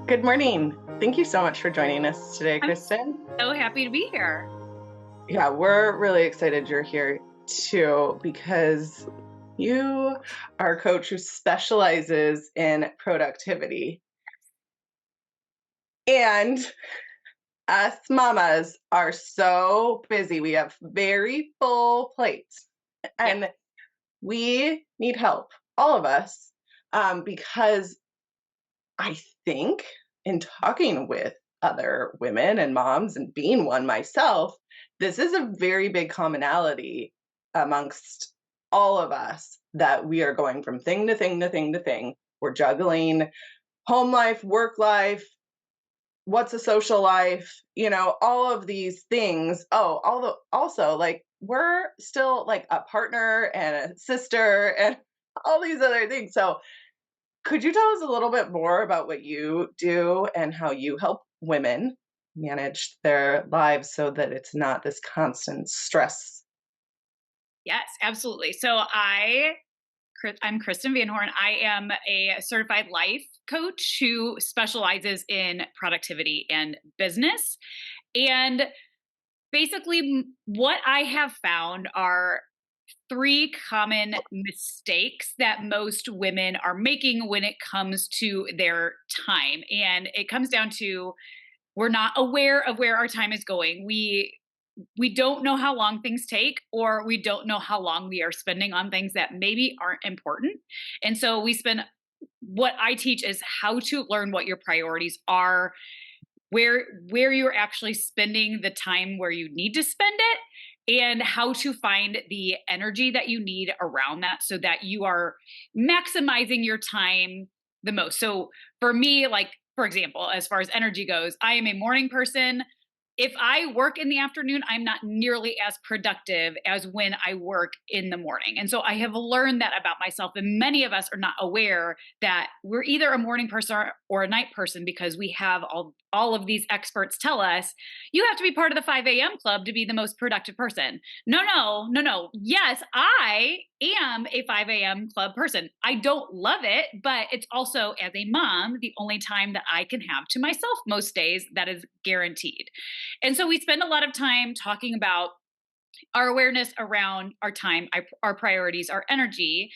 Good morning. Thank you so much for joining us today, I'm Kristen. so happy to be here. Yeah, we're really excited you're here too because you are a coach who specializes in productivity. And us mamas are so busy. We have very full plates Yeah. and we need help, all of us, because I think in talking with other women and moms and being one myself, this is a very big commonality amongst all of us that we are going from thing to thing to thing to thing. We're juggling home life, work life, what's a social life, all of these things. Oh, also like we're still like a partner and a sister and all these other things. So could you tell us a little bit more about what you do and how you help women manage their lives so that it's not this constant stress? Yes, absolutely. I'm Kristen Van Horn. I am a certified life coach who specializes in productivity and business. And basically, what I have found are three common mistakes that most women are making when it comes to their time. And it comes down to we're not aware of where our time is going. We don't know how long things take, or we don't know how long we are spending on things that maybe aren't important. And so we spend what I teach is how to learn what your priorities are, where you're actually spending the time where you need to spend it, and how to find the energy that you need around that so that you are maximizing your time the most. So for me, like for example, as far as energy goes, I am a morning person. If I work in the afternoon, I'm not nearly as productive as when I work in the morning. And so I have learned that about myself. And many of us are not aware that we're either a morning person or a night person because we have all of these experts tell us you have to be part of the 5 a.m. club to be the most productive person. No, no, no, no. Yes, I am a 5 a.m. club person. I don't love it, but it's also, as a mom, the only time that I can have to myself most days that is guaranteed. And so we spend a lot of time talking about our awareness around our time, our priorities, our energy.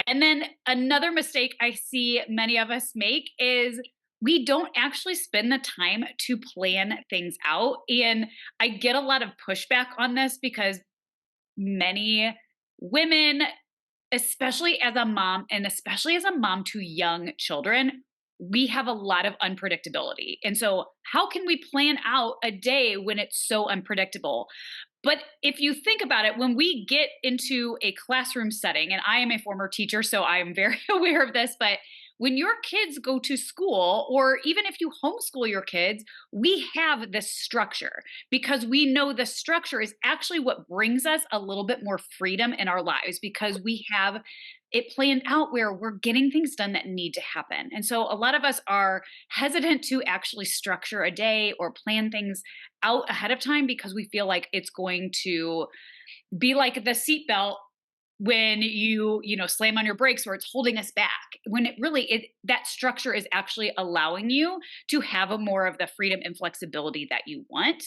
And then another mistake I see many of us make is we don't actually spend the time to plan things out. And I get a lot of pushback on this because many women, especially as a mom, and especially as a mom to young children, we have a lot of unpredictability. And so, how can we plan out a day when it's so unpredictable? But if you think about it, when we get into a classroom setting, and I am a former teacher, so I am very aware of this, but when your kids go to school, or even if you homeschool your kids, we have this structure because we know the structure is actually what brings us a little bit more freedom in our lives because we have it planned out where we're getting things done that need to happen. And so a lot of us are hesitant to actually structure a day or plan things out ahead of time because we feel like it's going to be like the seatbelt when you slam on your brakes where it's holding us back when it really that structure is actually allowing you to have a more of the freedom and flexibility that you want.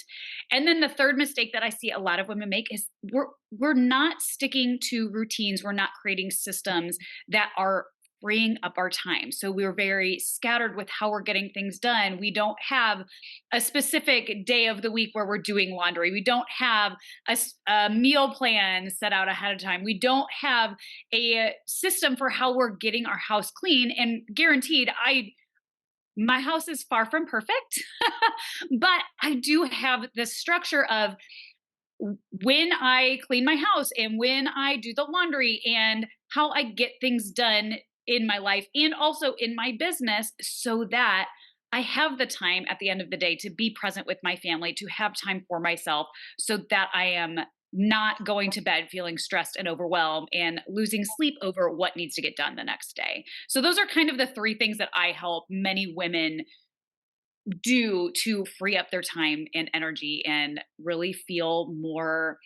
And then the third mistake that I see a lot of women make is we're not sticking to routines, we're not creating systems that are freeing up our time. So we're very scattered with how we're getting things done. We don't have a specific day of the week where we're doing laundry. We don't have a meal plan set out ahead of time. We don't have a system for how we're getting our house clean. And guaranteed, my house is far from perfect, but I do have the structure of when I clean my house and when I do the laundry and how I get things done in my life and also in my business so that I have the time at the end of the day to be present with my family, to have time for myself so that I am not going to bed feeling stressed and overwhelmed and losing sleep over what needs to get done the next day. So those are kind of the three things that I help many women do to free up their time and energy and really feel more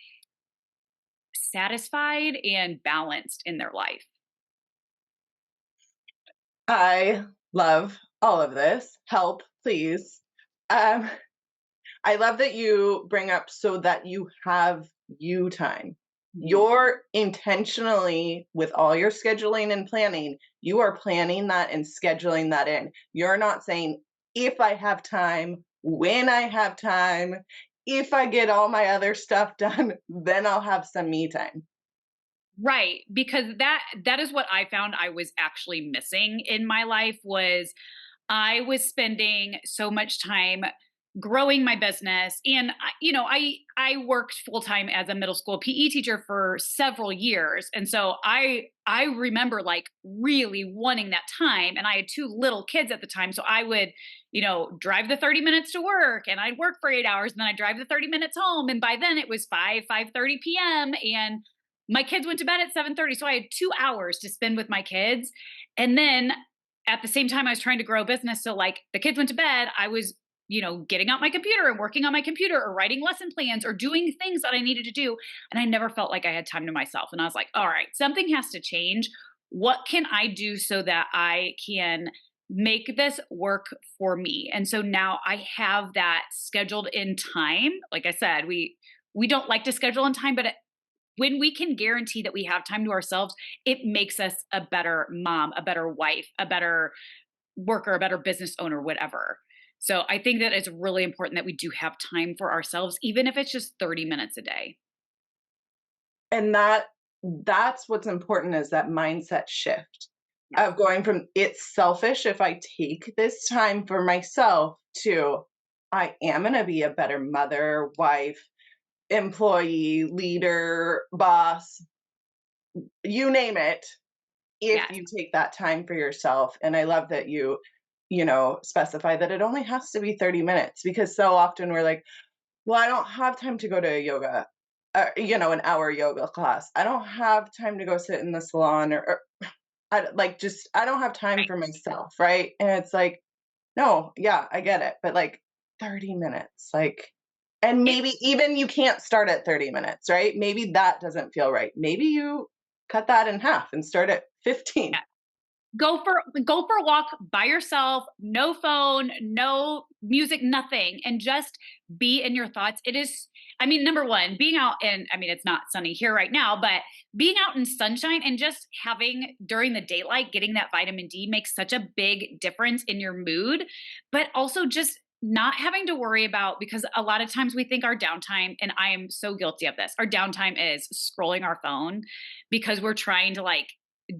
satisfied and balanced in their life. I love all of this. Help, please. Um, I love that you bring up so that you have you time. Mhm. You're intentionally, with all your scheduling and planning, you are planning that and scheduling that in. You're not saying, if I have time, when I have time, if I get all my other stuff done, then I'll have some me time. Right, because that is what I found I was actually missing in my life was I was spending so much time growing my business and I worked full time as a middle school PE teacher for several years, and so I remember like really wanting that time, and I had two little kids at the time, so I would drive the 30 minutes to work and I'd work for 8 hours and then I'd drive the 30 minutes home, and by then it was 5:30 p.m. and my kids went to bed at 7:30, so I had 2 hours to spend with my kids. And then at the same time I was trying to grow a business, so like the kids went to bed, I was getting out my computer and working on my computer or writing lesson plans or doing things that I needed to do, and I never felt like I had time to myself. And I was like, all right, something has to change. What can I do so that I can make this work for me? And so now I have that scheduled in time. Like I said, we don't like to schedule in time, but when we can guarantee that we have time to ourselves, it makes us a better mom, a better wife, a better worker, a better business owner, whatever. So I think that it's really important that we do have time for ourselves, even if it's just 30 minutes a day. And that's what's important, is that mindset shift Yes. of going from it's selfish if I take this time for myself to I am going to be a better mother, wife, employee, leader, boss, you name it, if Yes. you take that time for yourself. And I love that you specify that it only has to be 30 minutes, because so often we're like, well, I don't have time to go to yoga, an hour yoga class. I don't have time to go sit in the salon, or I don't have time Right. for myself, right? And it's like, no, yeah, I get it, but like 30 minutes, like, and It maybe even you can't start at 30 minutes, right? Maybe that doesn't feel right. Maybe you cut that in half and start at 15. yeah. Go for a walk by yourself, no phone, no music, nothing, and just be in your thoughts. It is, I mean, number one, being out in, I mean, it's not sunny here right now, but being out in sunshine and just having during the daylight, getting that vitamin D makes such a big difference in your mood. But also just not having to worry about, because a lot of times we think our downtime, and I am so guilty of this, our downtime is scrolling our phone because we're trying to like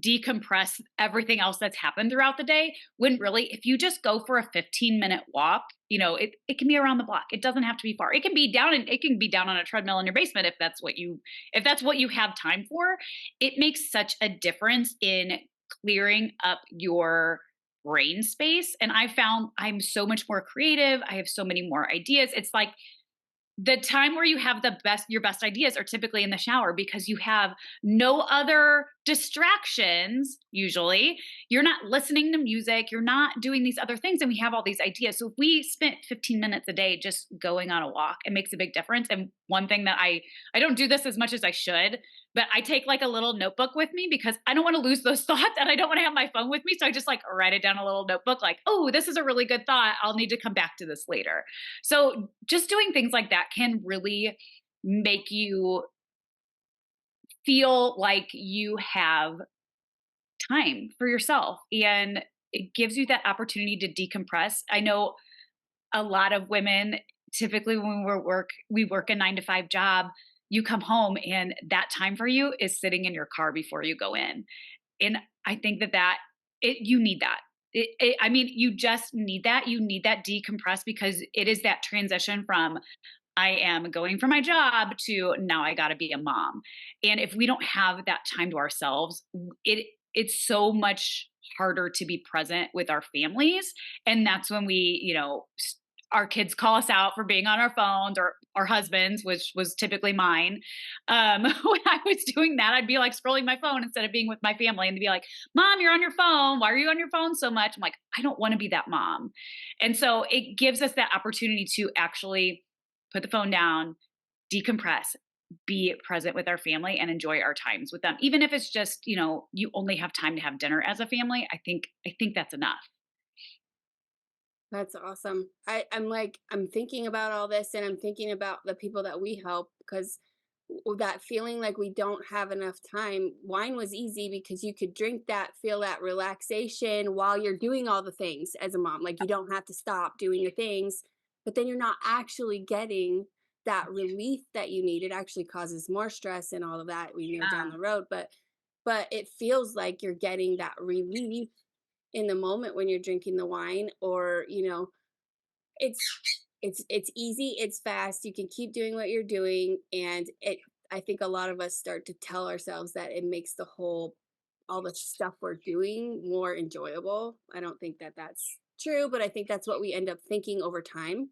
decompress everything else that's happened throughout the day, when really if you just go for a 15-minute walk, it can be around the block. It doesn't have to be far. It can be down on a treadmill in your basement if that's what you have time for. It makes such a difference in clearing up your brain space, and I found I'm so much more creative. I have so many more ideas. It's like the time where you have your best ideas are typically in the shower, because you have no other distractions. Usually you're not listening to music, you're not doing these other things, and we have all these ideas. So if we spent 15 minutes a day just going on a walk, it makes a big difference. And one thing that I don't do this as much as I should, but I take like a little notebook with me because I don't want to lose those thoughts and I don't want to have my phone with me, so I just like write it down in a little notebook, like, oh, this is a really good thought, I'll need to come back to this later. So just doing things like that can really make you feel like you have time for yourself, and it gives you that opportunity to decompress. I know a lot of women, typically when we work a 9 to 5 job, you come home and that time for you is sitting in your car before you go in. And I think you need that. I mean, you just need that. You need that decompress, because it is that transition from I am going for my job to now I got to be a mom. And if we don't have that time to ourselves, it's so much harder to be present with our families. And that's when our kids call us out for being on our phones, or our husbands, which was typically mine. When I was doing that, I'd be like scrolling my phone instead of being with my family, and they'd be like, Mom, you're on your phone. Why are you on your phone so much? I'm like, I don't want to be that mom. And so it gives us that opportunity to actually put the phone down, decompress, be present with our family, and enjoy our times with them. Even if it's just, you only have time to have dinner as a family, I think that's enough. That's awesome. I'm like, I'm thinking about all this and I'm thinking about the people that we help because that feeling like we don't have enough time. Wine was easy because you could drink that, feel that relaxation while you're doing all the things as a mom. Like you don't have to stop doing the things, but then you're not actually getting that relief that you need. It actually causes more stress and all of that we know down Yeah. the road. But it feels like you're getting that relief in the moment when you're drinking the wine, or it's it's easy, it's fast, you can keep doing what you're doing, and it I think a lot of us start to tell ourselves that it makes the whole all the stuff we're doing more enjoyable. I don't think that that's true, but I think that's what we end up thinking over time,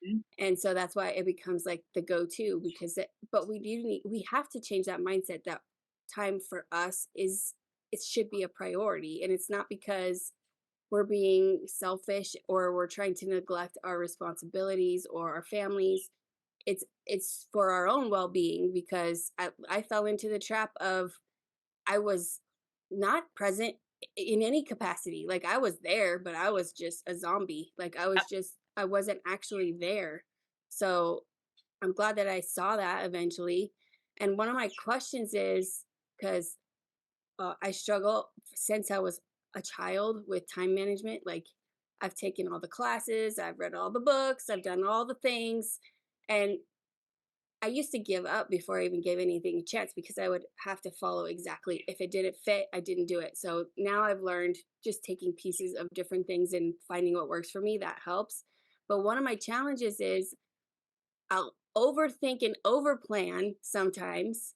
Mhm. and so that's why it becomes like the go-to, because but we have to change that mindset that time for us is, it should be a priority, and it's not because we're being selfish or we're trying to neglect our responsibilities or our families. It's for our own well-being, because I fell into the trap of, I was not present in any capacity. Like I was there, but I was just a zombie. Like I wasn't actually there. So I'm glad that I saw that eventually. And one of my questions is, because I struggle since I was a child with time management. Like, I've taken all the classes, I've read all the books, I've done all the things. And I used to give up before I even gave anything a chance, because I would have to follow exactly. If it didn't fit, I didn't do it. So now I've learned just taking pieces of different things and finding what works for me. That helps. But one of my challenges is I'll overthink and overplan sometimes,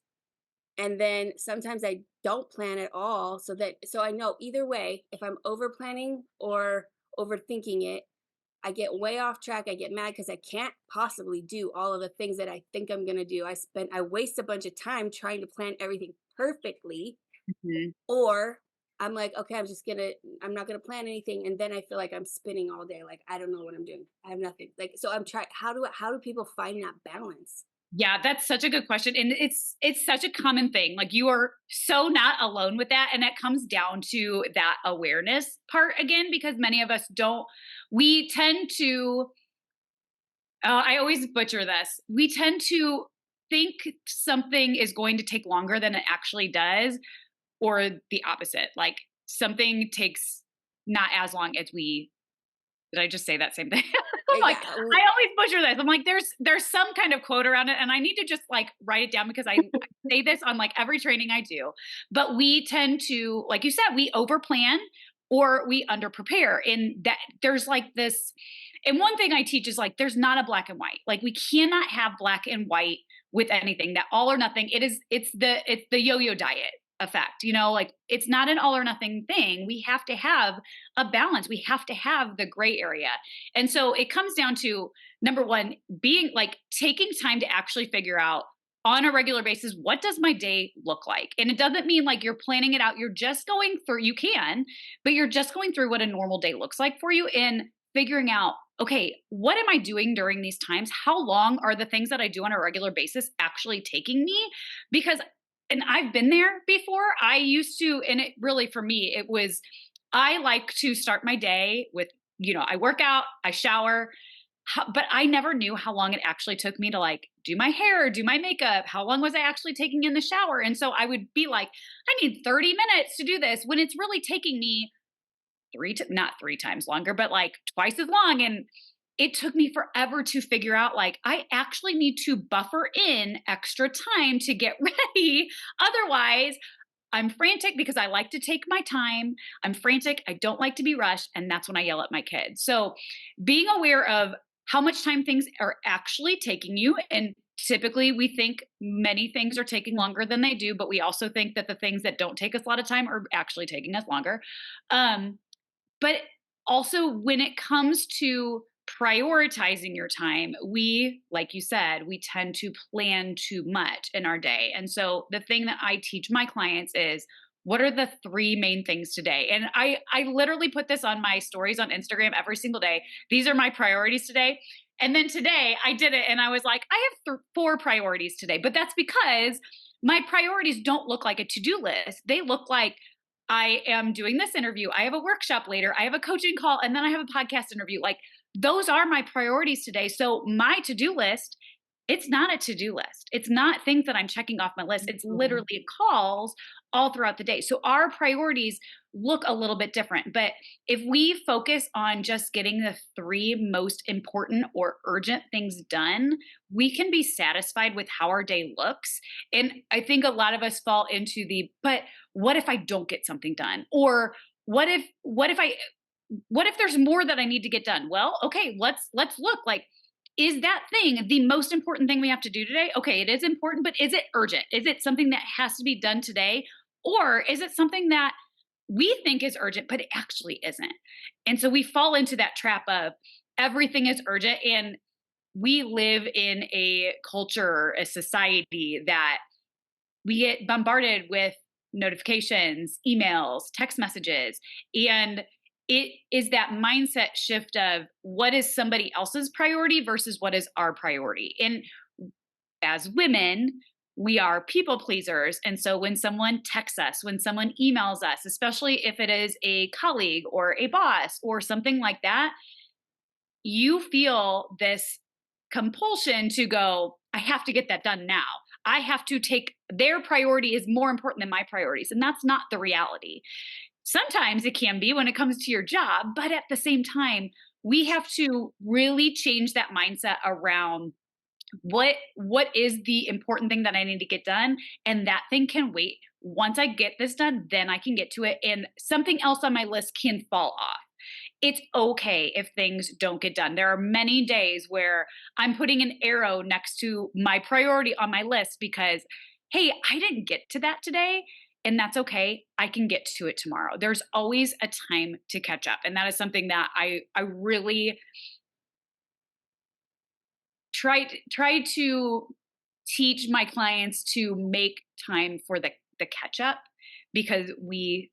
and then sometimes I don't plan at all, so I know either way, if I'm over planning or overthinking it, I get way off track. I get mad because I can't possibly do all of the things that I think I'm going to do. I waste a bunch of time trying to plan everything perfectly, Mhm. or I'm like, okay, I'm not going to plan anything, and then I feel like I'm spinning all day, like I don't know what I'm doing. I have nothing. Like, so I'm trying, how do people find that balance? Yeah, that's such a good question, and it's such a common thing. Like, you are so not alone with that, and that comes down to that awareness part again, because many of us don't. We tend to. I always butcher this. We tend to think something is going to take longer than it actually does, or the opposite. Like something takes not as long as we. Did I just say that same thing? I'm like, Yeah, I always butcher this. I'm like, there's some kind of quote around it, and I need to just like write it down because I say this on like every training I do. But we tend to, like you said, we over plan or we under prepare. And that there's like this, and one thing I teach is like there's not a black and white. Like we cannot have black and white with anything. That all or nothing. It's the yo-yo diet effect. Like it's not an all or nothing thing. We have to have a balance. We have to have the gray area. And so it comes down to number one, being like taking time to actually figure out on a regular basis, what does my day look like? And it doesn't mean like you're planning it out. You're just going through, you can, but you're just going through what a normal day looks like for you and figuring out, okay, what am I doing during these times? How long are the things that I do on a regular basis actually taking me? Because and I've been there before. I used to, and it really for me, it was I like to start my day with, I work out, I shower, but I never knew how long it actually took me to like do my hair, do my makeup. How long was I actually taking in the shower? And so I would be like, I need 30 minutes to do this when it's really taking me not three times longer, but like twice as long. And it took me forever to figure out like I actually need to buffer in extra time to get ready. Otherwise, I'm frantic because I like to take my time. I'm frantic. I don't like to be rushed. And that's when I yell at my kids. So being aware of how much time things are actually taking you. And typically we think many things are taking longer than they do, but we also think that the things that don't take us a lot of time are actually taking us longer. But also, when it comes to prioritizing your time, we, like you said, we tend to plan too much in our day. And so the thing that I teach my clients is what are the three main things today? And I literally put this on my stories on Instagram every single day. These are my priorities today. And then today I did it and I was like, I have four priorities today. But that's because my priorities don't look like a to do list. They look like I am doing this interview. I have a workshop later. I have a coaching call, and then I have a podcast interview. Like, those are my priorities today. So my to-do list, it's not a to-do list. It's not things that I'm checking off my list. It's Mhm. literally calls all throughout the day. So our priorities look a little bit different. But if we focus on just getting the three most important or urgent things done, we can be satisfied with how our day looks. And I think a lot of us fall into but what if I don't get something done? Or what if there's more that I need to get done? Well, okay, let's look. Like, is that thing the most important thing we have to do today? Okay, it is important, but is it urgent? Is it something that has to be done today? Or is it something that we think is urgent, but it actually isn't? And so we fall into that trap of everything is urgent. And we live in a culture, a society that we get bombarded with notifications, emails, text messages, and it is that mindset shift of what is somebody else's priority versus what is our priority. And as women, we are people pleasers. And so when someone texts us, when someone emails us, especially if it is a colleague or a boss or something like that, you feel this compulsion to go, I have to get that done now. I have to take their priority is more important than my priorities. And that's not the reality. Sometimes it can be when it comes to your job, but at the same time, we have to really change that mindset around what is the important thing that I need to get done, and that thing can wait. Once I get this done, then I can get to it, and something else on my list can fall off. It's okay if things don't get done. There are many days where I'm putting an arrow next to my priority on my list because, hey, I didn't get to that today. And that's okay. I can get to it tomorrow. There's always a time to catch up. And that is something that I really try to teach my clients to make time for the catch up, because we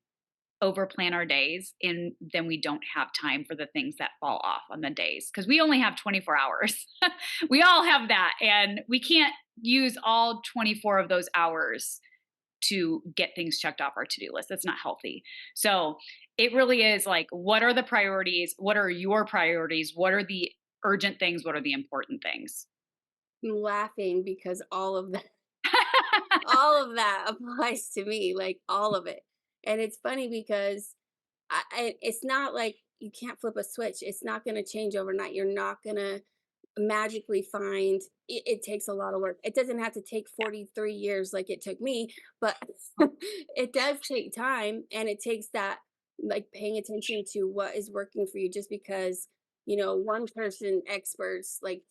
overplan our days and then we don't have time for the things that fall off on the days because we only have 24 hours. We all have that, and we can't use all 24 of those hours to get things checked off our to-do list. That's not healthy. So it really is like, what are the priorities? What are your priorities? What are the urgent things? What are the important things? I'm laughing because all of that applies to me, like all of it. And it's funny because it's not like you can't flip a switch. It's not going to change overnight. You're not going to magically find it takes a lot of work. It doesn't have to take 43 years like it took me, but it does take time, and it takes that like paying attention to what is working for you. Just because one person experts like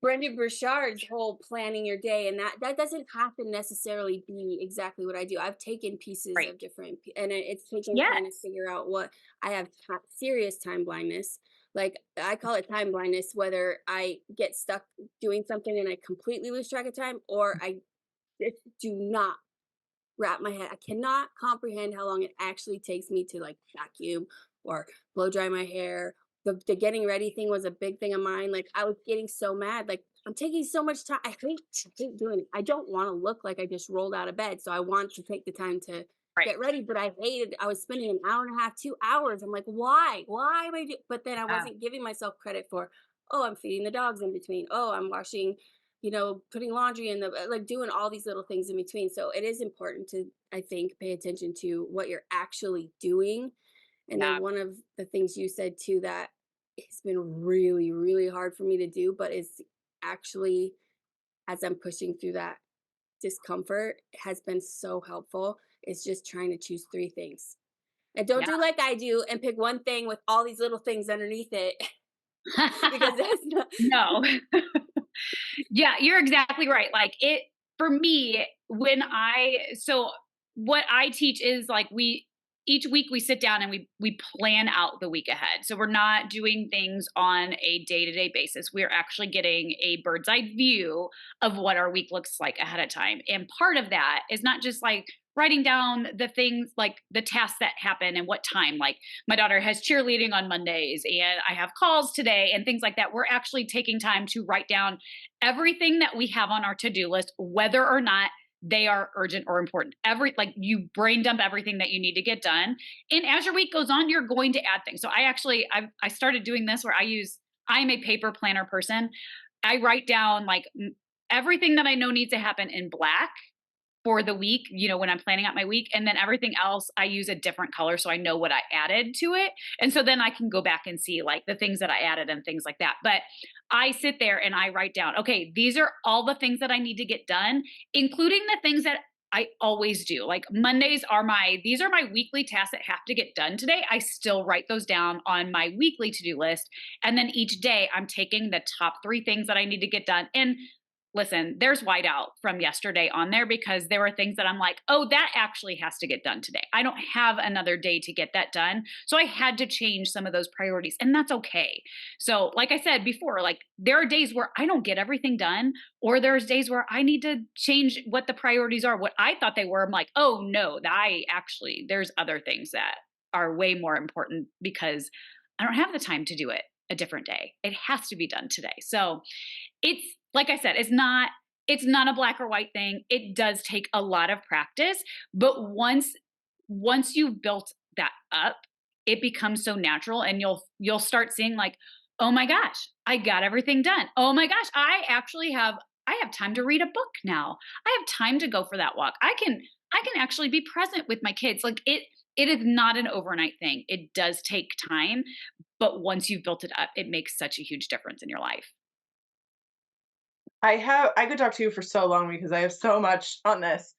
Brendan Burchard's whole planning your day, and that doesn't have to necessarily be exactly what I do. I've taken pieces Right. of and it's taken Yes. time to figure out what I have. Serious time blindness, like I call it time blindness, whether I get stuck doing something and I completely lose track of time, or I just do not wrap my head. I cannot comprehend how long it actually takes me to like vacuum or blow dry my hair. The getting ready thing was a big thing of mine. Like I was getting so mad. Like I'm taking so much time. I hate doing it. I don't want to look like I just rolled out of bed. So I want to take the time to Right. get ready. But I was spending an hour and a half, 2 hours. I'm like, why? Why am I doing? But then I Yeah. wasn't giving myself credit for, oh, I'm feeding the dogs in between. Oh, I'm washing putting laundry in like doing all these little things in between. So it is important to, I think, pay attention to what you're actually doing. And then Yeah. one of the things you said too that it's been really, really hard for me to do, but it's actually, as I'm pushing through that discomfort, has been so helpful. It's just trying to choose three things. And don't Yeah. do like I do and pick one thing with all these little things underneath it because that's not. No. Yeah, you're exactly right. Like, it for me, so what I teach is like, we each week we sit down and we plan out the week ahead. So we're not doing things on a day-to-day basis. We're actually getting a bird's eye view of what our week looks like ahead of time. And part of that is not just like writing down the things, like the tasks that happen and what time. Like, my daughter has cheerleading on Mondays and I have calls today and things like that. We're actually taking time to write down everything that we have on our to-do list, whether or not they are urgent or important. Like you brain dump everything that you need to get done. And as your week goes on, you're going to add things. So I started doing this where I'm a paper planner person. I write down like everything that I know needs to happen in black for the week, when I'm planning out my week. And then everything else, I use a different color so I know what I added to it. And so then I can go back and see like the things that I added and things like that. But I sit there and I write down, okay, these are all the things that I need to get done, including the things that I always do. Like Mondays these are my weekly tasks that have to get done today. I still write those down on my weekly to-do list. And then each day I'm taking the top 3 things that I need to get done. And listen, there's whiteout from yesterday on there because there were things that I'm like, oh, that actually has to get done today. I don't have another day to get that done. So I had to change some of those priorities, and that's okay. So like I said before, like there are days where I don't get everything done, or there's days where I need to change what the priorities are. What I thought they were, I'm like, oh no, there's other things that are way more important because I don't have the time to do it a different day. It has to be done today. So it's like I said, it's not a black or white thing. It does take a lot of practice, but once you've built that up, it becomes so natural, and you'll start seeing like, oh my gosh, I got everything done. Oh my gosh, I have time to read a book now. I have time to go for that walk. I can actually be present with my kids. Like it is not an overnight thing. It does take time, but once you've built it up, it makes such a huge difference in your life. I could talk to you for so long because I have so much on this.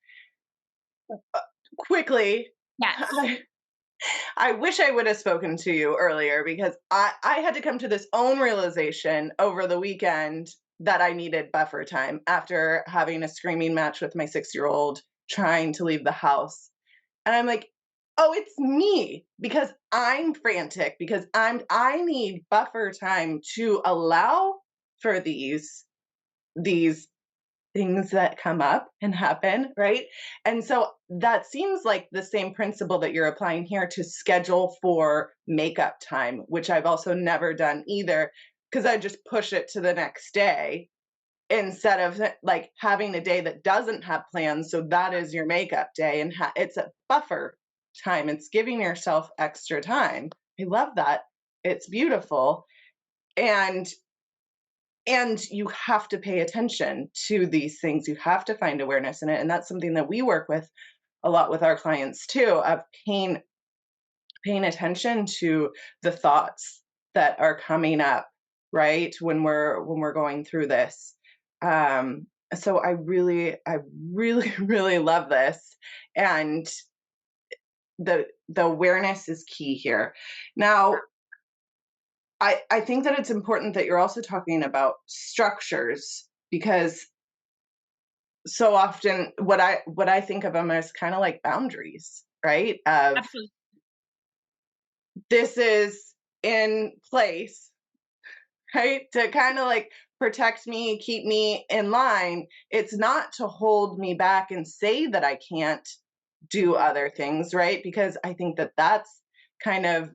Quickly, Yes. I wish I would have spoken to you earlier because I had to come to this own realization over the weekend that I needed buffer time after having a screaming match with my 6-year-old trying to leave the house. And I'm like, oh, it's me because I'm frantic because I need buffer time to allow for these things that come up and happen, right? And so that seems like the same principle that you're applying here to schedule for makeup time, which I've also never done either, because I just push it to the next day instead of like having a day that doesn't have plans. So that is your makeup day, and it's a buffer time. It's giving yourself extra time. I love that. It's beautiful. And you have to pay attention to these things. You have to find awareness in it. And that's something that we work with a lot with our clients too, of paying attention to the thoughts that are coming up, right? When we're going through this. So I really, really love this. And the awareness is key here. Now, I think that it's important that you're also talking about structures because so often what I think of them as kind of like boundaries, right? Of Absolutely. this is in place, right? To kind of like protect me, keep me in line. It's not to hold me back and say that I can't do other things, right? Because I think that kind of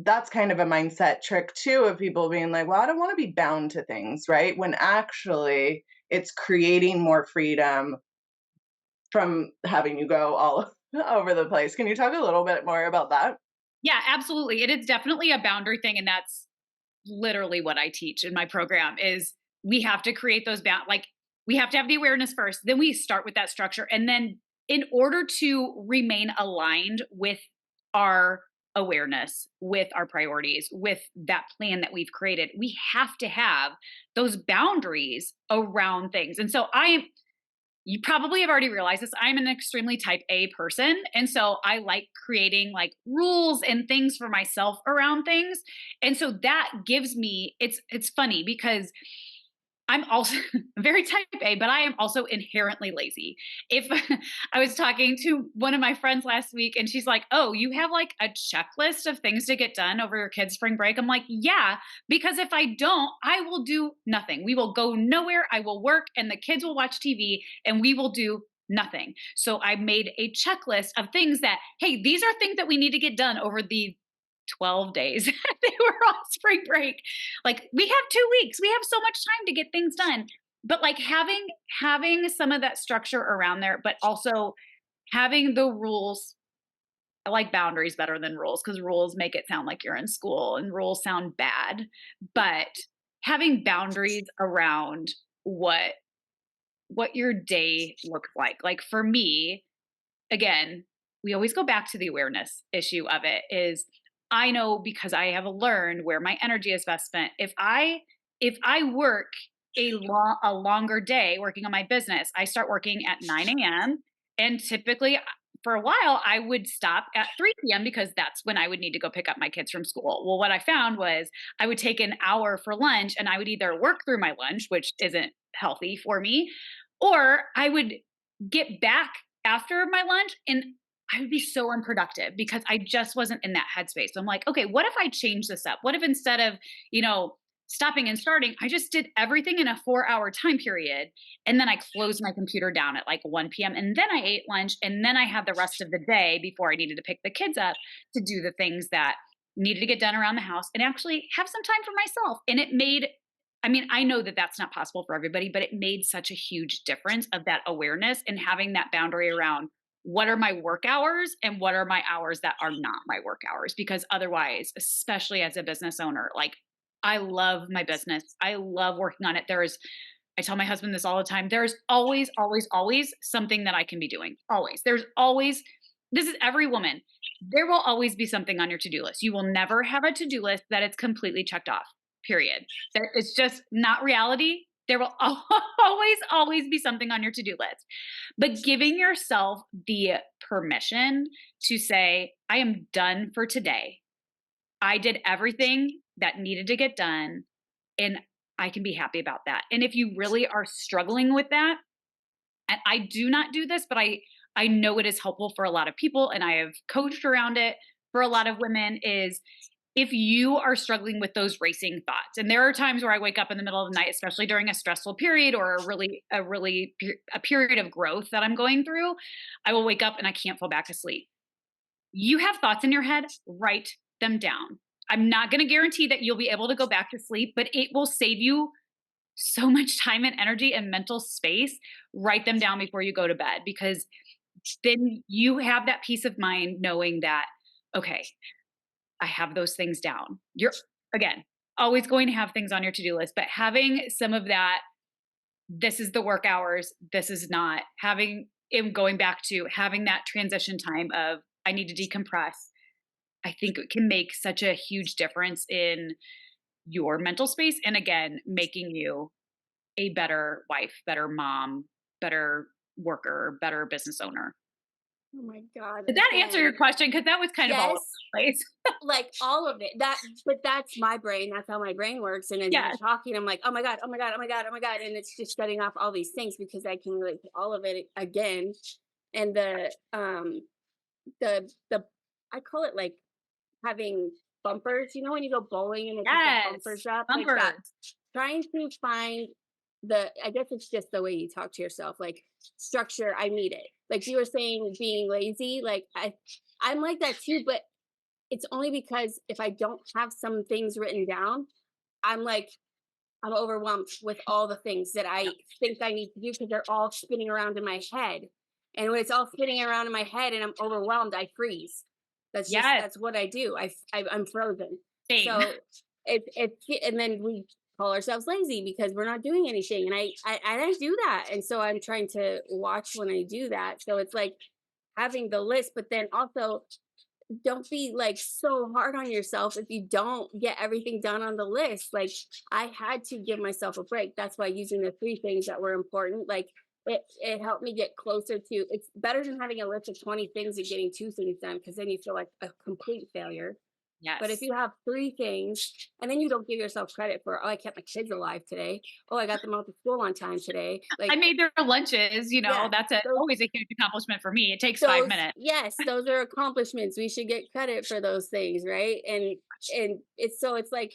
that's kind of a mindset trick too, of people being like, well, I don't want to be bound to things, right? When actually it's creating more freedom from having you go all over the place. Can you talk a little bit more about that? Yeah, absolutely. It is definitely a boundary thing, and that's literally what I teach in my program is we have to create those like we have to have the awareness first, then we start with that structure, and then in order to remain aligned with our awareness, with our priorities, with that plan that we've created, we have to have those boundaries around things. And so you probably have already realized this. I'm an extremely type A person. And so I like creating like rules and things for myself around things. And so that gives me, it's funny because I'm also very type A, but I am also inherently lazy. If I was talking to one of my friends last week and she's like, oh, you have like a checklist of things to get done over your kids' spring break. I'm like, yeah, because if I don't, I will do nothing. We will go nowhere. I will work and the kids will watch TV and we will do nothing. So I made a checklist of things that, hey, these are things that we need to get done over the 12 days they were on spring break. Like we have 2 weeks. We have so much time to get things done. but like having some of that structure around there, but also having the rules. I like boundaries better than rules because rules make it sound like you're in school and rules sound bad. But having boundaries around what your day looks like. Like for me, again, we always go back to the awareness issue of it is I know because I have learned where my energy is best spent. If I work a longer day working on my business, I start working at 9 a.m. and typically for a while I would stop at 3 p.m. because that's when I would need to go pick up my kids from school. Well, what I found was I would take an hour for lunch and I would either work through my lunch, which isn't healthy for me, or I would get back after my lunch and I would be so unproductive because I just wasn't in that headspace. So I'm like, okay, what if I change this up? What if instead of, stopping and starting, I just did everything in a 4 hour time period. And then I closed my computer down at like 1 p.m. And then I ate lunch. And then I had the rest of the day before I needed to pick the kids up to do the things that needed to get done around the house and actually have some time for myself. And I know that that's not possible for everybody, but it made such a huge difference of that awareness and having that boundary around what are my work hours and what are my hours that are not my work hours. Because otherwise, especially as a business owner, like I love my business. I love working on it. I tell my husband this all the time. There's always, always, always something that I can be doing. Always. This is every woman. There will always be something on your to do list. You will never have a to do list that it's completely checked off, period. It's just not reality. There will always, always be something on your to do list. But giving yourself the permission to say, I am done for today. I did everything that needed to get done and I can be happy about that. And if you really are struggling with that, and I do not do this, but I know it is helpful for a lot of people and I have coached around it for a lot of women is if you are struggling with those racing thoughts, and there are times where I wake up in the middle of the night, especially during a stressful period or a period of growth that I'm going through, I will wake up and I can't fall back asleep. You have thoughts in your head, write them down. I'm not going to guarantee that you'll be able to go back to sleep, but it will save you so much time and energy and mental space. Write them down before you go to bed because then you have that peace of mind knowing that, okay, I have those things down. You're, again, always going to have things on your to do list, but having some of that, this is the work hours, this is not, going back to having that transition time of I need to decompress. I think it can make such a huge difference in your mental space. And again, making you a better wife, better mom, better worker, better business owner. Oh my God. Did that answer your Again. question? Because that was kind of all over Yes. the place. Like all of it. But that's my brain. That's how my brain works. And as you're Yes. talking, I'm like, oh my God, oh my God, oh my God, oh my God. And it's just shutting off all these things because I can relate to all of it again. And the I call it like having bumpers, when you go bowling and it just the Yes. bumpers up like Bumper. that. Trying to find I guess it's just the way you talk to yourself, like structure, I need it. Like you were saying, being lazy, like I'm like that too, but it's only because if I don't have some things written down, I'm like, I'm overwhelmed with all the things that I think I need to do because they're all spinning around in my head. And when it's all spinning around in my head and I'm overwhelmed, I freeze. Yes. That's what I do. I'm frozen. Same. So and then we call ourselves lazy because we're not doing anything. And I do that. And so I'm trying to watch when I do that. So it's like having the list, but then also don't be like so hard on yourself if you don't get everything done on the list. Like I had to give myself a break. That's why using the 3 things that were important, like it helped me get closer to it's better than having a list of 20 things and getting 2 things done because then you feel like a complete failure. But if Yes. you have 3 things and then you don't give yourself credit for, oh, I kept my kids alive today. Oh, I got them out to school on time today. I Like, made their lunches, yeah, that's those always a huge accomplishment for me. It takes 5 those minutes. yes, those are accomplishments. We should get credit for those things, right? And it's like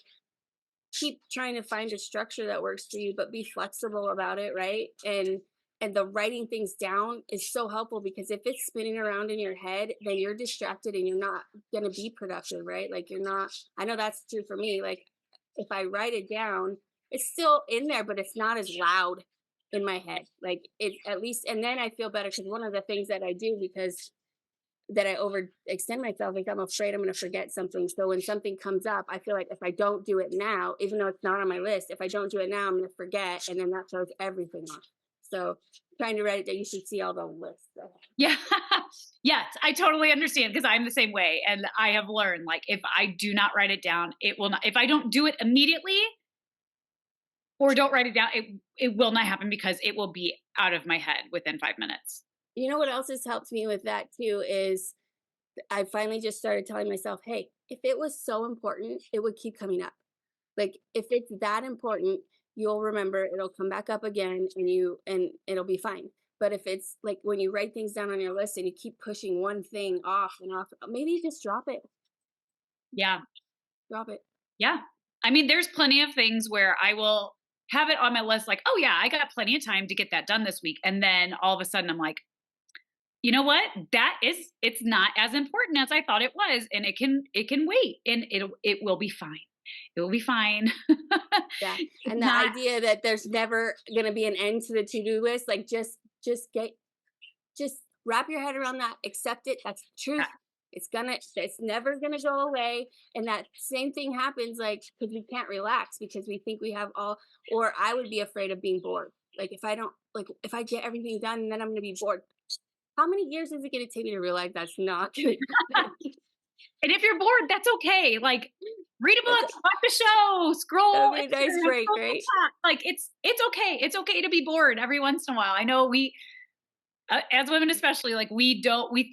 keep trying to find a structure that works for you, but be flexible about it, right? And the writing things down is so helpful because if it's spinning around in your head, then you're distracted and you're not going to be productive, right? Like you're not. I know that's true for me. Like if I write it down it's still in there, but it's not as loud in my head. Like it at least, and then I feel better because one of the things that I do because that I overextend myself, like I'm afraid I'm going to forget something. So when something comes up, I feel like if I don't do it now, even though it's not on my list, if I don't do it now, I'm going to forget, and then that throws everything off. So trying to write it down, you should see all the lists. Yeah. Yes, I totally understand because I'm the same way. And I have learned like if I do not write it down, it will not, if I don't do it immediately or don't write it down, it will not happen because it will be out of my head within 5 minutes. You know what else has helped me with that too is I finally just started telling myself, hey, if it was so important, it would keep coming up. Like if it's that important, you'll remember, it'll come back up again and it'll be fine. But if it's like when you write things down on your list and you keep pushing one thing off and off, maybe just drop it. Yeah. Drop it. Yeah. I mean, there's plenty of things where I will have it on my list like, oh yeah, I got plenty of time to get that done this week. And then all of a sudden I'm like, you know what? It's not as important as I thought it was. And it can wait and it will be fine. It will be fine. Yeah. It's And the not, idea that there's never going to be an end to the to-do list, like just wrap your head around that, accept it. That's the truth. It's never gonna go away. And that same thing happens like because we can't relax because we think we have all, or I would be afraid of being bored. Like if I don't, like if I get everything done and then I'm gonna be bored. How many years is it gonna take me to realize that's not gonna happen? and if you're bored, that's okay. Like read a That's book, watch a show, That'll scroll be a nice Instagram, break, scroll right? TikTok. Like it's okay. It's okay to be bored every once in a while. I know we as women especially like we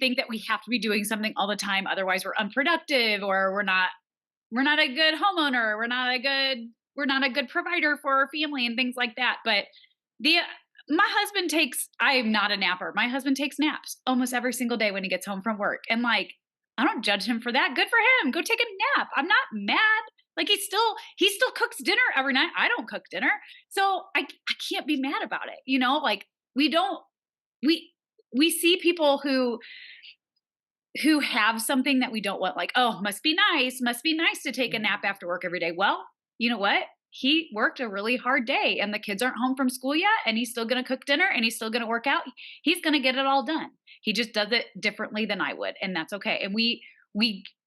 think that we have to be doing something all the time otherwise we're unproductive or we're not a good homeowner, we're not a good provider for our family and things like that. But the my husband takes I'm not a napper. My husband takes naps almost every single day when he gets home from work. And like I don't judge him for that. Good for him. Go take a nap. I'm not mad. Like he still cooks dinner every night. I don't cook dinner. So I can't be mad about it. Like we don't we we see people who have something that we don't want, like, oh, must be nice to take a nap after work every day. Well, you know what? He worked a really hard day and the kids aren't home from school yet and he's still going to cook dinner and he's still going to work out. He's going to get it all done. He just does it differently than I would, and that's okay. And we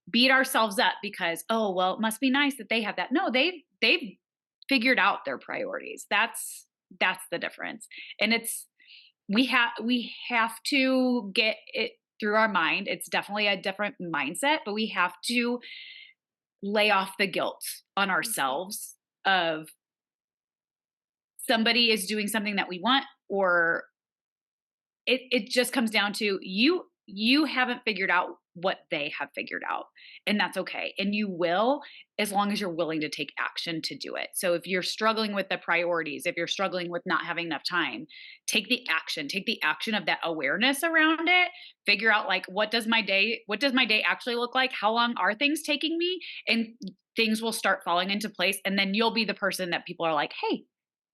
beat ourselves up because, oh, well, it must be nice that they have that. No, they've figured out their priorities. That's the difference. And we have to get it through our mind. It's definitely a different mindset, but we have to lay off the guilt on ourselves of somebody is doing something that we want, or it just comes down to you haven't figured out what they have figured out, and that's okay. And you will, as long as you're willing to take action to do it. So if you're struggling with the priorities, if you're struggling with not having enough time, take the action of that awareness around it. Figure out like what does my day actually look like? How long are things taking me? And things will start falling into place, and then you'll be the person that people are like, hey,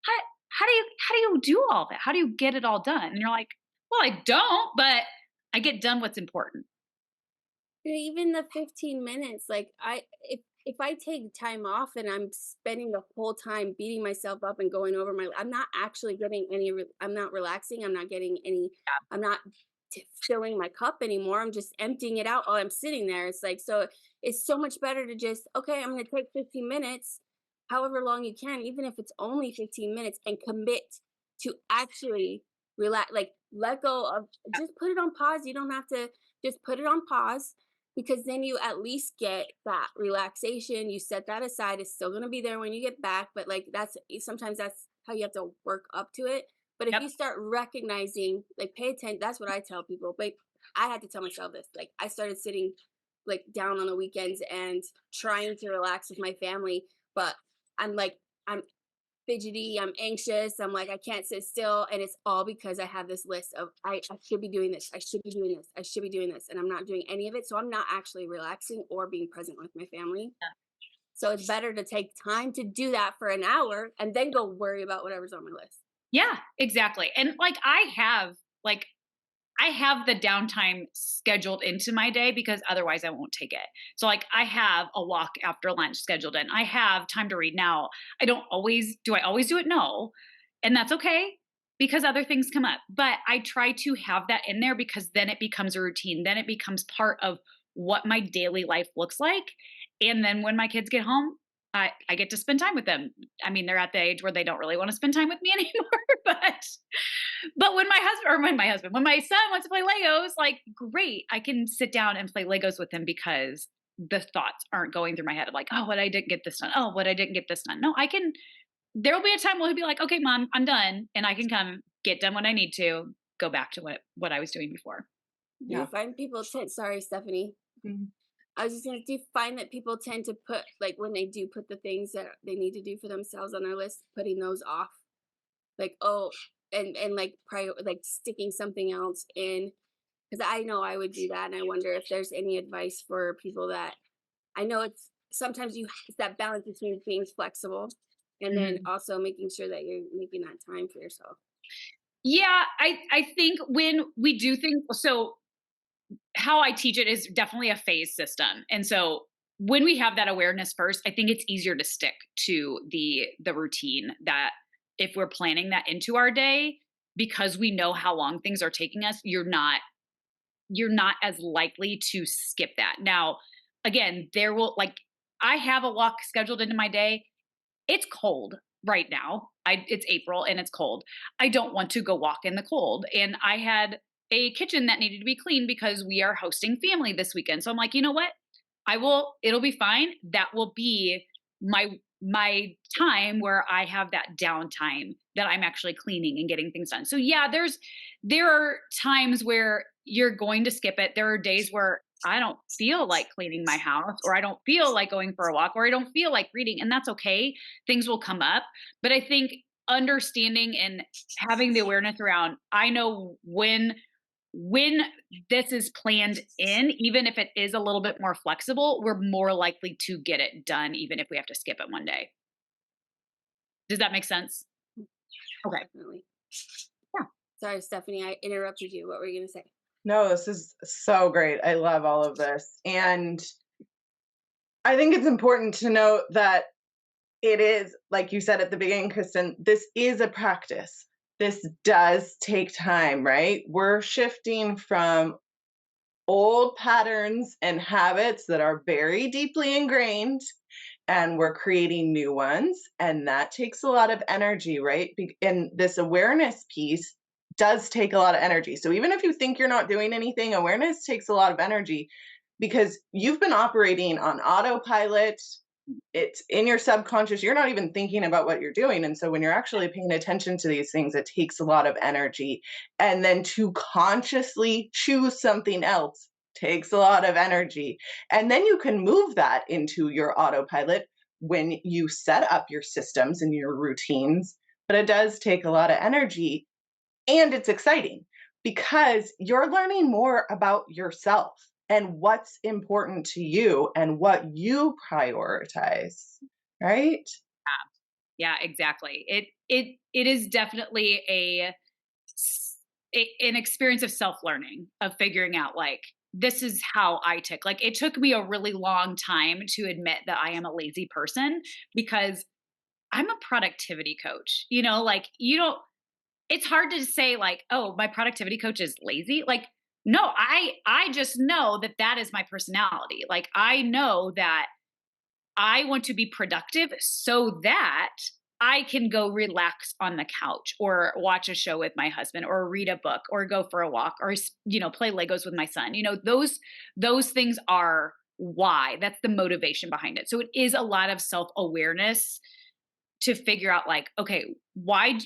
how, how do you do all that? How do you get it all done? And you're like, well, I don't, but I get done what's important. Even the 15 minutes, like if I take time off and I'm spending the whole time beating myself up and going over I'm not actually getting I'm not relaxing. I'm not getting any, I'm not filling my cup anymore. I'm just emptying it out while I'm sitting there. It's like, so it's so much better to just, okay, I'm going to take 15 minutes, however long you can, even if it's only 15 minutes, and commit to actually relax, like let go of, just put it on pause. You don't have to, just put it on pause, because then you at least get that relaxation. You set that aside. It's still going to be there when you get back, but like sometimes that's how you have to work up to it. But if Yep. you start recognizing, like pay attention, that's what I tell people. But I had to tell myself this. Like I started sitting like down on the weekends and trying to relax with my family, but I'm fidgety, I'm anxious, I'm like, I can't sit still. And it's all because I have this list of, I should be doing this, I should be doing this, I should be doing this. And I'm not doing any of it. So I'm not actually relaxing or being present with my family. Yeah. So it's better to take time to do that for an hour and then go worry about whatever's on my list. Yeah, exactly. And like I have the downtime scheduled into my day because otherwise I won't take it. So like I have a walk after lunch scheduled in. I have time to read now. I always do it? No. And that's okay because other things come up. But I try to have that in there because then it becomes a routine. Then it becomes part of what my daily life looks like. And then when my kids get home, I get to spend time with them. I mean, they're at the age where they don't really want to spend time with me anymore, but when my son wants to play Legos, like, great, I can sit down and play Legos with him because the thoughts aren't going through my head of like, oh, what I didn't get this done. Oh, what I didn't get this done. No, there'll be a time where he'll be like, okay, mom, I'm done. And I can come get done when I need to go back to what I was doing before. Do you Yeah. find people tend, sorry, Stephanie. Mhm. I was just gonna, do you find that people tend to put, like, when they do put the things that they need to do for themselves on their list, putting those off? Like, oh, and like like sticking something else in, because I know I would do that, and I wonder if there's any advice for people that, I know it's sometimes it's that balance between being flexible and then Mhm. also making sure that you're making that time for yourself. Yeah, I think when we do things, so how I teach it is definitely a phase system. And so when we have that awareness first, I think it's easier to stick to the routine that if we're planning that into our day because we know how long things are taking us, you're not as likely to skip that. Now, again, there will like I have a walk scheduled into my day. It's cold right now. It's April and it's cold. I don't want to go walk in the cold. And I had a kitchen that needed to be cleaned because we are hosting family this weekend. So I'm like, you know what? It'll be fine. That will be my time where I have that downtime that I'm actually cleaning and getting things done. So yeah, there are times where you're going to skip it. There are days where I don't feel like cleaning my house or I don't feel like going for a walk or I don't feel like reading, and that's okay. Things will come up. But I think understanding and having the awareness around, I know when this is planned in, even if it is a little bit more flexible, we're more likely to get it done, even if we have to skip it one day. Does that make sense? Okay. Definitely. Yeah. Sorry, Stephanie, I interrupted you. What were you gonna say? No, this is so great. I love all of this. And I think it's important to note that it is, like you said at the beginning, Kristen, this is a practice. This does take time, right? We're shifting from old patterns and habits that are very deeply ingrained, and we're creating new ones. And that takes a lot of energy, right? And this awareness piece does take a lot of energy. So even if you think you're not doing anything, awareness takes a lot of energy because you've been operating on autopilot. It's in your subconscious. You're not even thinking about what you're doing. And so when you're actually paying attention to these things, it takes a lot of energy. And then to consciously choose something else takes a lot of energy. And then you can move that into your autopilot when you set up your systems and your routines. But it does take a lot of energy, and it's exciting because you're learning more about yourself and what's important to you and what you prioritize, right? Yeah, exactly. It is definitely an experience of self-learning, of figuring out like this is how I tick. Like it took me a really long time to admit that I am a lazy person because I'm a productivity coach. Like you don't it's hard to say like, "Oh, my productivity coach is lazy." Like, no, I just know that that is my personality. Like I know that I want to be productive so that I can go relax on the couch or watch a show with my husband or read a book or go for a walk or play Legos with my son. Those things are why. That's the motivation behind it. So it is a lot of self-awareness to figure out like, okay, why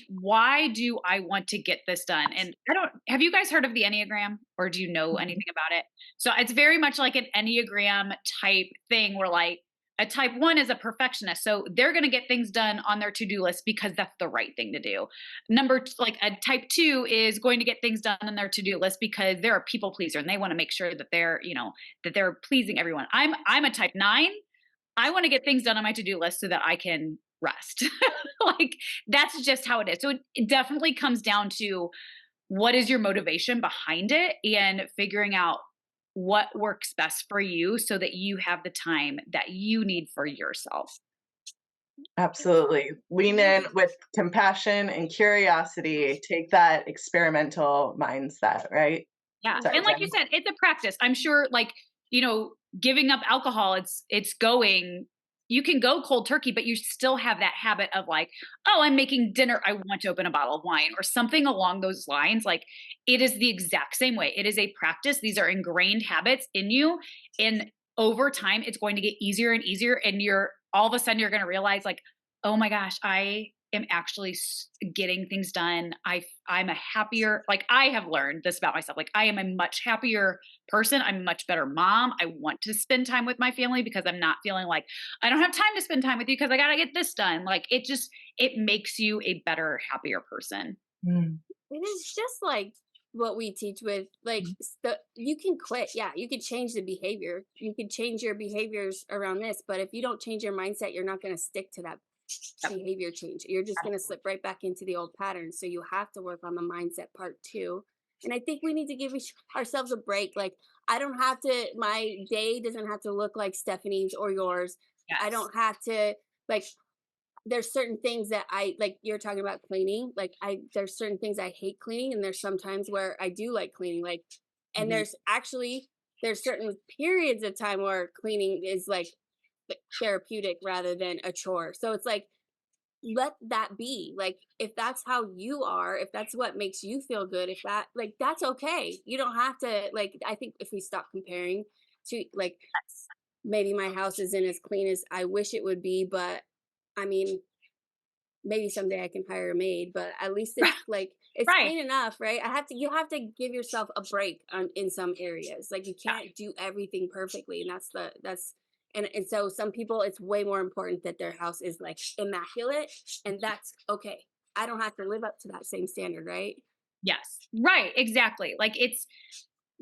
do I want to get this done? And I don't have you guys heard of the Enneagram or do you know anything about it? So it's very much like an Enneagram type thing where like a type 1 is a perfectionist. So they're going to get things done on their to-do list because that's the right thing to do. Like a type 2 is going to get things done on their to-do list because they're a people pleaser and they want to make sure that they're pleasing everyone. I'm a type 9. I want to get things done on my to-do list so that I can rest. Like that's just how it is. So it definitely comes down to what is your motivation behind it and figuring out what works best for you so that you have the time that you need for yourself. Absolutely. Lean in with compassion and curiosity. Take that experimental mindset, right? Yeah. Sorry, And like you Jen. said, it's a practice. I'm sure like, giving up alcohol, it's going you can go cold turkey, but you still have that habit of like, oh, I'm making dinner. I want to open a bottle of wine or something along those lines. Like it is the exact same way. It is a practice. These are ingrained habits in you. And over time, it's going to get easier and easier. And you're all of a sudden you're going to realize like, oh my gosh, I am actually getting things done. I'm a happier, like I have learned this about myself. Like I am a much happier person. I'm a much better mom. I want to spend time with my family because I'm not feeling like I don't have time to spend time with you because I got to get this done. Like it makes you a better, happier person. Mm. It is just like what we teach with like you can quit. Yeah, you can change the behavior. You can change your behaviors around this, but if you don't change your mindset, you're not going to stick to that Yep. behavior change. You're just going to slip right back into the old patterns. So you have to work on the mindset part too. And I think we need to give ourselves a break. Like I don't have to my day doesn't have to look like Stephanie's or yours. I Yes. don't have to like there's certain things that I like you're talking about cleaning. Like there's certain things I hate cleaning and there's some times where I do like cleaning. Like and Mhm. there's certain periods of time where cleaning is like therapeutic rather than a chore. So it's like let that be. Like if that's how you are, if that's what makes you feel good, if that like that's okay. You don't have to like I think if we stop comparing to like maybe my house isn't as clean as I wish it would be, but I mean, maybe someday I can hire a maid, but at least it's like it's Right. clean enough, right? You have to give yourself a break on in some areas. Like you Yeah. can't do everything perfectly. And that's and so some people it's way more important that their house is like immaculate and that's okay. I don't have to live up to that same standard, right? Yes. Right. Exactly. Like it's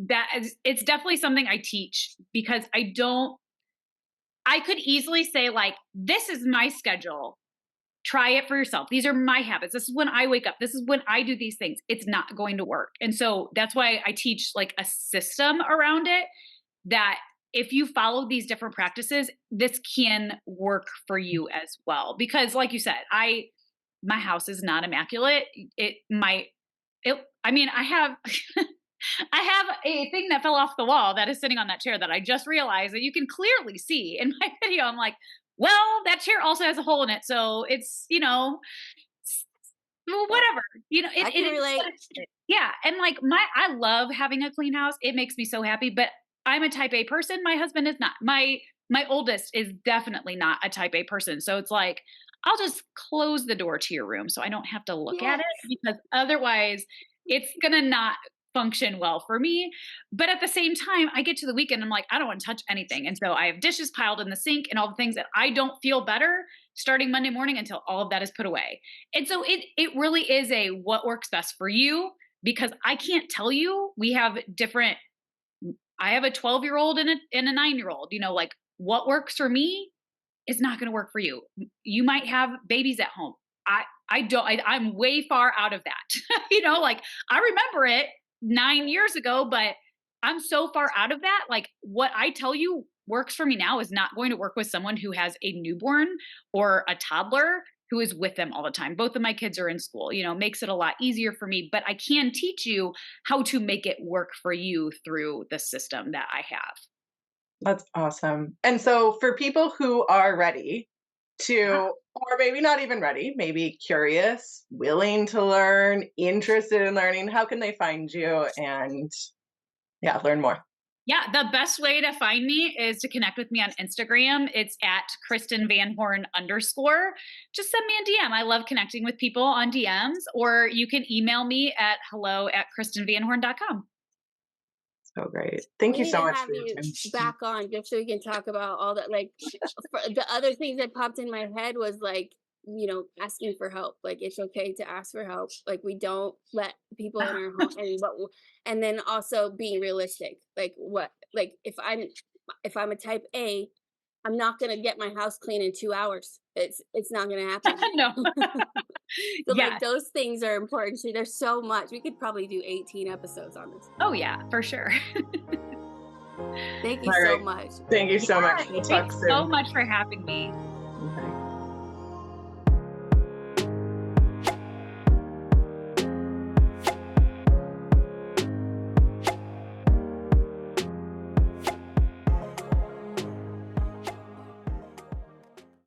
definitely something I teach because I could easily say like, this is my schedule. Try it for yourself. These are my habits. This is when I wake up. This is when I do these things. It's not going to work. And so that's why I teach like a system around it that if you follow these different practices, this can work for you as well. Because like you said, my house is not immaculate. It might it I mean, I have I have a thing that fell off the wall that is sitting on that chair that I just realized that you can clearly see in my video. I'm like, well, that chair also has a hole in it. So it's, well, Yeah. whatever. I It can is what relate. it is. Yeah. And like I love having a clean house. It makes me so happy. But I'm a type A person. My husband is not. My oldest is definitely not a type A person. So it's like, I'll just close the door to your room so I don't have to look at Yes. it because otherwise it's gonna not function well for me. But at the same time, I get to the weekend, I'm like, I don't want to touch anything. And so I have dishes piled in the sink and all the things that I don't feel better starting Monday morning until all of that is put away. And so it really is a what works best for you because I can't tell you. We have different I have a 12-year-old and a 9-year-old. Like what works for me is not going to work for you. You might have babies at home. I don't I'm way far out of that. Like I remember it 9 years ago, but I'm so far out of that. Like what I tell you works for me now is not going to work with someone who has a newborn or a toddler who is with them all the time. Both of my kids are in school, makes it a lot easier for me, but I can teach you how to make it work for you through the system that I have. That's awesome. And so for people who are ready Yeah. to, or maybe not even ready, maybe curious, willing to learn, interested in learning, how can they find you and yeah, learn more? Yeah, the best way to find me is to connect with me on Instagram. It's at Kristen Van Horn _ Just send me a DM. I love connecting with people on DMs, or you can email me at hello@KristenVanHorn.com. So great. Thank We you need so to much have for your you time. back on just so we can talk about all that. Like the other things that popped in my head was like, asking for help. Like it's okay to ask for help. Like we don't let people in our home and then also being realistic. Like like if I'm a type A, I'm not gonna get my house clean in 2 hours. It's not gonna happen. No. So like Yes. those things are important too. There's so much. We could probably do 18 episodes on this. Oh yeah, for sure. Thank you All so right. much. Thank you so Yeah, much. We'll talk thanks so soon. much for having me.